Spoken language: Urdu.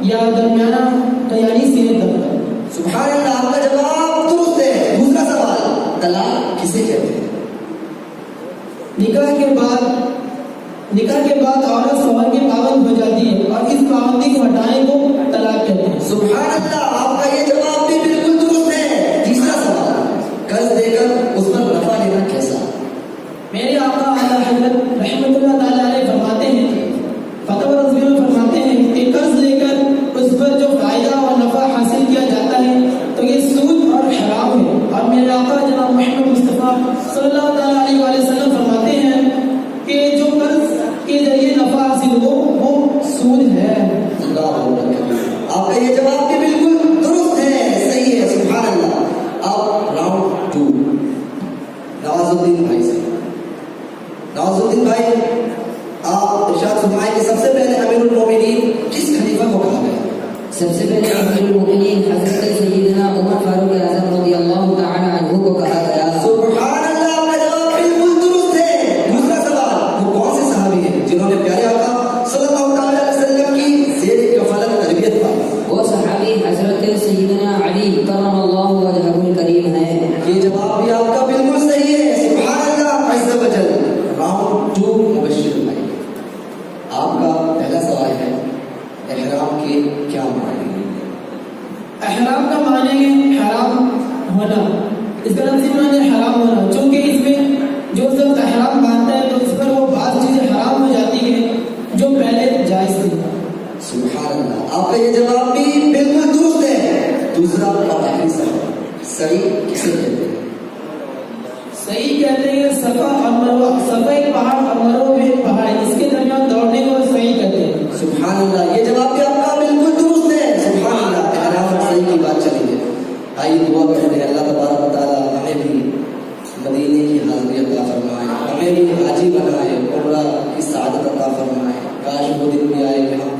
یا درمیانہ یعنی سینے تک؟ سبحان اللہ، آپ کا جواب درست ہے۔ دوسرا سوال، طلاق کسے کہتے ہیں؟ نکاح کے بعد عورت شوہر کی پابند ہو جاتی ہے اور اس پابندی کو ہٹانے کو طلاق کہتے ہیں۔ سبحان اللہ، آپ کا یہ جواب بھی بالکل درست ہے۔ تیسرا سوال، قرض دے کر اس پر نفع لینا کیسا؟ میرے آقا اعلیٰ حضرت رحمۃ اللہ تعالیٰ علیہ فرماتے ہیں، فتح رضوی میں فرماتے ہیں کہ قرض لے کر اس پر جو فائدہ اور نفع حاصل کیا جاتا ہے تو یہ سود اور حرام ہے۔ اور میرے آقا جناب محمد مصطفیٰ صلی اللہ تعالیٰ علیہ وآلہ وسلم فرماتے ہیں کہ جو قرض کے ذریعے نفع حاصل ہو وہ سود ہے۔ آپ کا یہ جواب بھی بالکل درست ہے، صحیح ہے، سبحان اللہ۔ اب راؤنڈ 2، نواز الدین بھائی سے۔ نواز الدین بھائی، آپ ارشاد فرمائیں کہ سب سے پہلے امیر المومنین کس خلیفہ کو کہا گیا؟ سب سے پہلے امیر المومنین حضرت سیدنا عمر فاروق اعظم رضی اللہ تعالی عنہ کو کہا گیا۔ سبحان اللہ، آپ کا جواب بالکل درست ہے۔ دوسرا سوال، وہ کون سے صحابی ہیں جنہوں نے پیارے آقا صلی اللہ علیہ وسلم کی زیر کفالت تربیت پائی؟ وہ صحابی حضرت سیدنا علی کرم اللہ وجہہ الکریم ہیں۔ یہ جواب بھی آپ کا بالکل صحیح ہے، سبحان اللہ عز و جل۔ راؤنڈ 2، مبشر بھائی، آپ کا پہلا سوال ہے، احرام کے کیا معنی ہیں؟ احرام کا معنی ہے حرام ہونا، اس کا لفظی معنی حرام ہونا، چونکہ اس میں جو شخص احرام باندھتا ہے تو اس پر وہ بعض چیزیں حرام ہو جاتی ہیں جو پہلے جائز تھی۔ سبحان اللہ، آپ کا یہ جواب بھی بالکل درست ہے۔ دوسرا اور آخری سوال، سعی کسے کہتے ہیں؟ صحیح کہتے ہیں صفا اور مروہ، صفا ایک پہاڑ اور مروہ بھی ایک پہاڑ ہے، اس کے درمیان دوڑنے کو صحیح کہتے ہیں۔ سبحان اللہ، یہ جواب بھی آپ کا بالکل درست ہے، سبحان اللہ۔ احرام اور صحیح کی بات چلی ہے، آئیے دعا کرتے ہیں اللہ تبارک و تعالیٰ ہمیں بھی مدینے کی حاضری عطا فرمائے، ہمیں بھی حاجی بنائے، عمرہ کی سعادت عطا فرمائے۔ کاش وہ دن بھی آئے کہ ہم